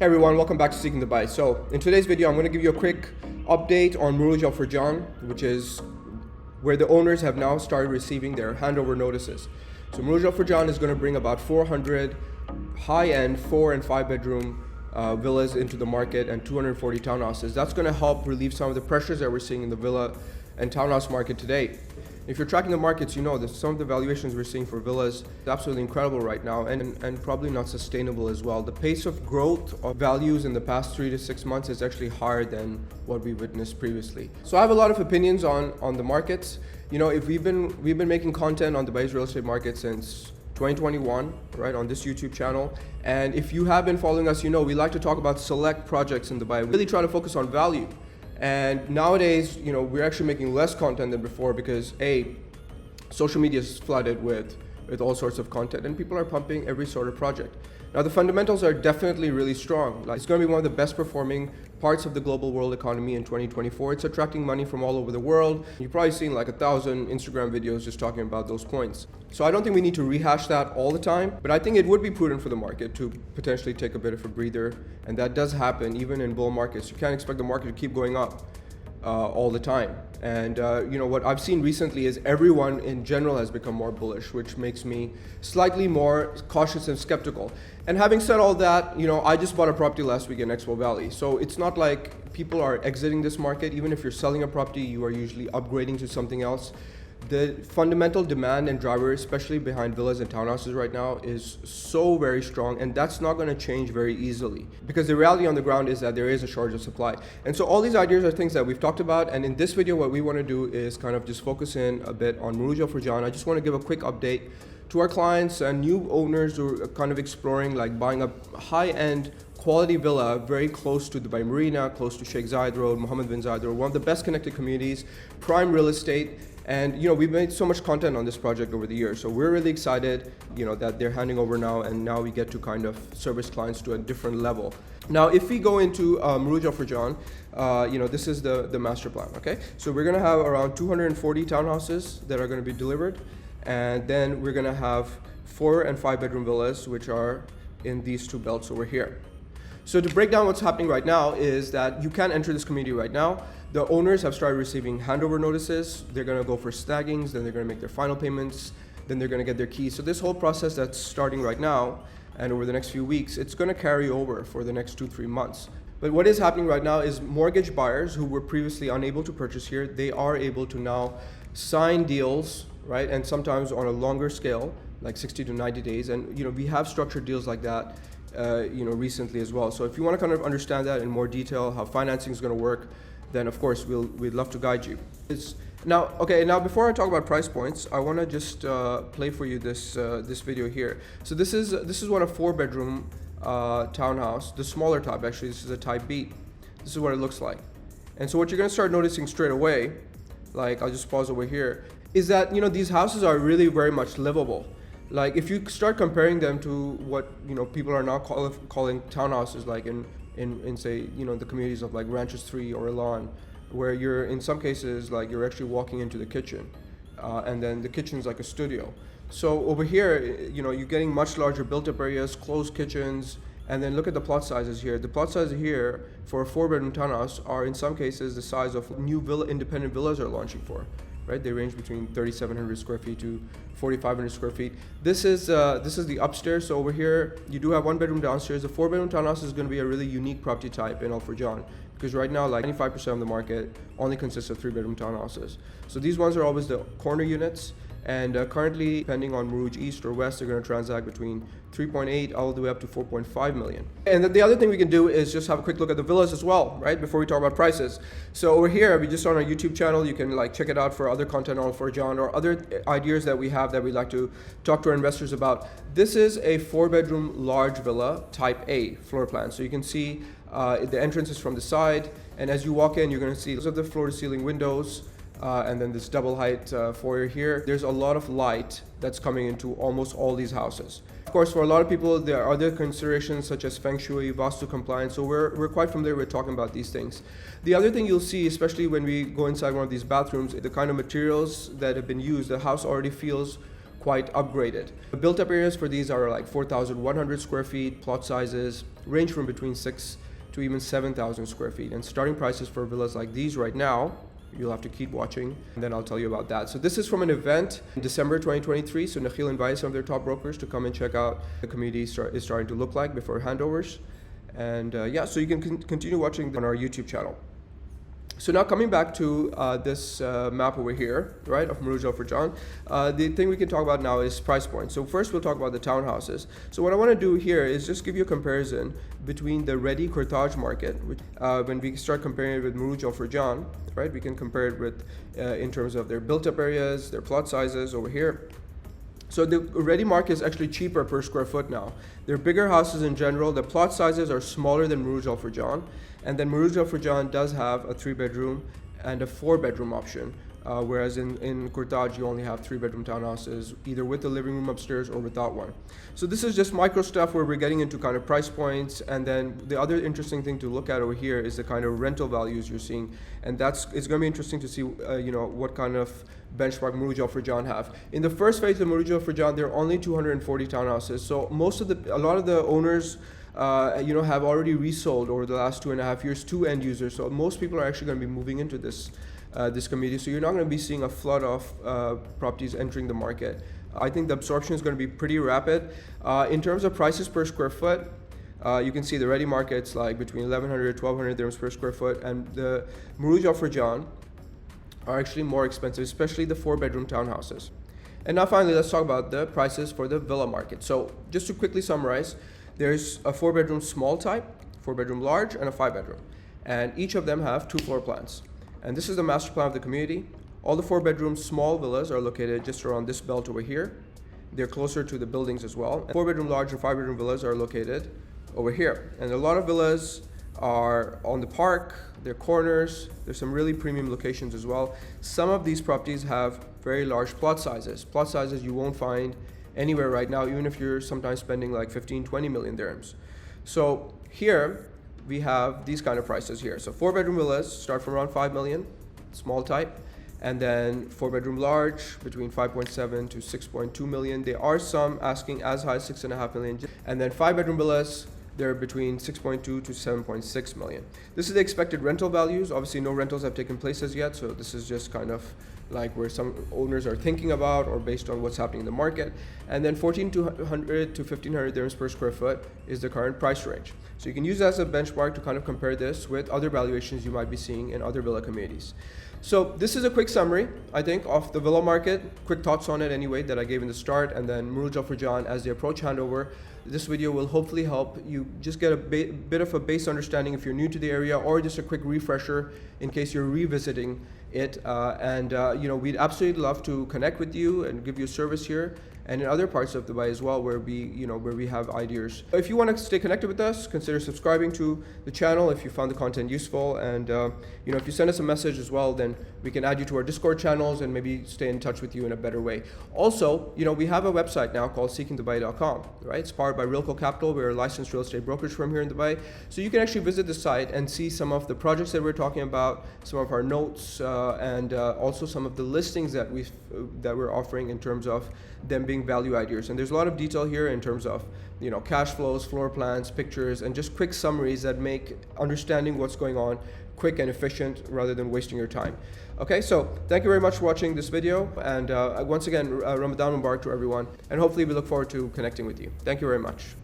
Hey everyone, welcome back to Seeking the Buy. So in today's video, I'm going to give you a quick update on Murooj Al Furjan, which is where the owners have now started receiving their handover notices. So Murooj Al Furjan is going to bring about 400 high-end 4 and 5 bedroom villas into the market and 240 townhouses. That's going to help relieve some of the pressures that we're seeing in the villa and townhouse market today. If you're tracking the markets, you know that some of the valuations we're seeing for villas is absolutely incredible right now and probably not sustainable as well. The pace of growth of values in the past 3 to 6 months is actually higher than what we witnessed previously. So I have a lot of opinions on the markets. You know, if we've been making content on Dubai's real estate market since 2021, right, on this YouTube channel. And if you have been following us, you know we like to talk about select projects in Dubai. We really try to focus on value. And nowadays, you know, we're actually making less content than before because social media is flooded with all sorts of content and people are pumping every sort of project. Now the fundamentals are definitely really strong. Like, it's going to be one of the best performing parts of the global world economy in 2024. It's attracting money from all over the world. You've probably seen like 1,000 Instagram videos just talking about those points. So I don't think we need to rehash that all the time, but I think it would be prudent for the market to potentially take a bit of a breather. And that does happen even in bull markets. You can't expect the market to keep going up all the time. And you know, what I've seen recently is everyone in general has become more bullish, which makes me slightly more cautious and skeptical. And having said all that, you know, I just bought a property last week in Expo Valley. So it's not like people are exiting this market. Even if you're selling a property, you are usually upgrading to something else. The fundamental demand and driver, especially behind villas and townhouses right now, is so very strong, and that's not going to change very easily because the reality on the ground is that there is a shortage of supply. And so all these ideas are things that we've talked about, and in this video what we want to do is kind of just focus in a bit on Murooj Al Furjan. I just want to give a quick update to our clients and new owners who are kind of exploring like buying a high-end quality villa very close to Dubai Marina, close to Sheikh Zayed Road, Mohammed bin Zayed Road, one of the best connected communities, prime real estate. And you know, we've made so much content on this project over the years, so we're really excited, you know, that they're handing over now, and now we get to kind of service clients to a different level. Now, if we go into Murooj Al Furjan, you know, this is the master plan. Okay, so we're going to have around 240 townhouses that are going to be delivered, and then we're going to have 4 and 5 bedroom villas, which are in these 2 belts over here. So to break down what's happening right now is that you can enter this community right now. The owners have started receiving handover notices. They're going to go for snaggings, then they're going to make their final payments, then they're going to get their keys. So this whole process that's starting right now and over the next few weeks, it's going to carry over for the next 2-3 months. But what is happening right now is mortgage buyers who were previously unable to purchase here, they are able to now sign deals, right? And sometimes on a longer scale, like 60 to 90 days. And you know, we have structured deals like that you know, recently as well. So if you want to kind of understand that in more detail, how financing is going to work, then of course we'd love to guide you. Now before I talk about price points, I want to just play for you this video here. So this is what a 4-bedroom townhouse, the smaller type, actually this is a type B. This is what it looks like. And so what you're going to start noticing straight away, like I'll just pause over here, is that, you know, these houses are really very much livable. Like if you start comparing them to what, you know, people are now calling townhouses, like in say, you know, the communities of like Ranches 3 or Elan, where you're in some cases like you're actually walking into the kitchen, and then the kitchen's like a studio. So over here, you know, you're getting much larger built-up areas, closed kitchens, and then look at the plot sizes here. The plot sizes here for a 4-bedroom townhouse are in some cases the size of new independent villas are launching for. Right, they range between 3,700 square feet to 4,500 square feet. This is the upstairs. So over here, you do have 1 bedroom downstairs. The 4-bedroom townhouse is going to be a really unique property type in Al Furjan because right now, like 95% of the market only consists of 3-bedroom townhouses. So these ones are always the corner units. And currently, depending on Murooj East or West, they're going to transact between 3.8 all the way up to 4.5 million. And then the other thing we can do is just have a quick look at the villas as well, right? Before we talk about prices. So over here, we just on our YouTube channel, you can like check it out for other content on Furjan or other ideas that we have that we like to talk to our investors about. This is a 4-bedroom large villa type A floor plan. So you can see the entrance is from the side, and as you walk in, you're going to see those are the floor to ceiling windows. And then this double height foyer here. There's a lot of light that's coming into almost all these houses. Of course, for a lot of people, there are other considerations such as feng shui, vastu compliance. So we're quite familiar with talking about these things. The other thing you'll see, especially when we go inside one of these bathrooms, the kind of materials that have been used, the house already feels quite upgraded. The built-up areas for these are like 4,100 square feet. Plot sizes range from between 6 to even 7,000 square feet. And starting prices for villas like these right now, you'll have to keep watching, and then I'll tell you about that. So this is from an event in December 2023. So Nakhil invited some of their top brokers to come and check out the community is starting to look like before handovers. And yeah, so you can continue watching on our YouTube channel. So now coming back to this map over here, right, of Murooj Al Furjan, the thing we can talk about now is price points. So first we'll talk about the townhouses. So what I want to do here is just give you a comparison between the ready courtage market, which when we start comparing it with Murooj Al Furjan, right, we can compare it with in terms of their built-up areas, their plot sizes over here. So the ready market is actually cheaper per square foot now. They're bigger houses in general. The plot sizes are smaller than Murooj Al Furjan. And then Murooj Al Furjan does have a 3-bedroom and a 4-bedroom option. Whereas in Courtage, you only have 3-bedroom townhouses, either with a living room upstairs or without one. So this is just micro stuff where we're getting into kind of price points. And then the other interesting thing to look at over here is the kind of rental values you're seeing. And it's going to be interesting to see, what kind of benchmark Murooj Al Furjan have. In the first phase of Murooj Al Furjan, there are only 240 townhouses. So a lot of the owners have already resold over the last 2.5 years to end users. So most people are actually going to be moving into this community. So you're not going to be seeing a flood of properties entering the market. I think the absorption is going to be pretty rapid. In terms of prices per square foot, you can see the ready markets like between 1,100 to 1,200 dirhams per square foot, and the Murooj Al Furjan are actually more expensive, especially the 4-bedroom townhouses. And now finally, let's talk about the prices for the villa market. So just to quickly summarize, there's a 4-bedroom small type, 4-bedroom large, and a 5-bedroom. And each of them have 2 floor plans. And this is the master plan of the community. All the 4-bedroom small villas are located just around this belt over here. They're closer to the buildings as well. 4-bedroom large and 5-bedroom villas are located over here. And a lot of villas are on the park, they're corners, there's some really premium locations as well. Some of these properties have very large plot sizes you won't find anywhere right now, even if you're sometimes spending like 15-20 million dirhams. So here we have these kind of prices here. So 4-bedroom villas start from around 5 million, small type, and then 4-bedroom large between 5.7 to 6.2 million. There are some asking as high as 6.5 million, and then 5-bedroom villas, they're between 6.2 to 7.6 million. This is the expected rental values. Obviously no rentals have taken place as yet, so this is just kind of like where some owners are thinking about or based on what's happening in the market. And then 1,400 to 1,500 dirhams per square foot is the current price range. So you can use that as a benchmark to kind of compare this with other valuations you might be seeing in other villa communities. So this is a quick summary, I think, of the villa market, quick thoughts on it anyway that I gave in the start, and then Murooj Al Furjan as they approach handover. This video will hopefully help you just get a bit of a base understanding if you're new to the area, or just a quick refresher in case you're revisiting it. We'd absolutely love to connect with you and give you a service here and in other parts of Dubai as well, where we have ideas. If you want to stay connected with us, consider subscribing to the channel if you found the content useful, and if you send us a message as well, then we can add you to our Discord channels and maybe stay in touch with you in a better way. Also, we have a website now called seekingdubai.com, right? It's powered by RealCO Capital. We're a licensed real estate brokerage firm here in Dubai. So you can actually visit the site and see some of the projects that we're talking about, some of our notes, and also some of the listings that we're offering in terms of them being value ideas. And there's a lot of detail here in terms of cash flows, floor plans, pictures, and just quick summaries that make understanding what's going on quick and efficient rather than wasting your time. Okay, so thank you very much for watching this video, and once again, Ramadan Mubarak to everyone, and hopefully we look forward to connecting with you. Thank you very much.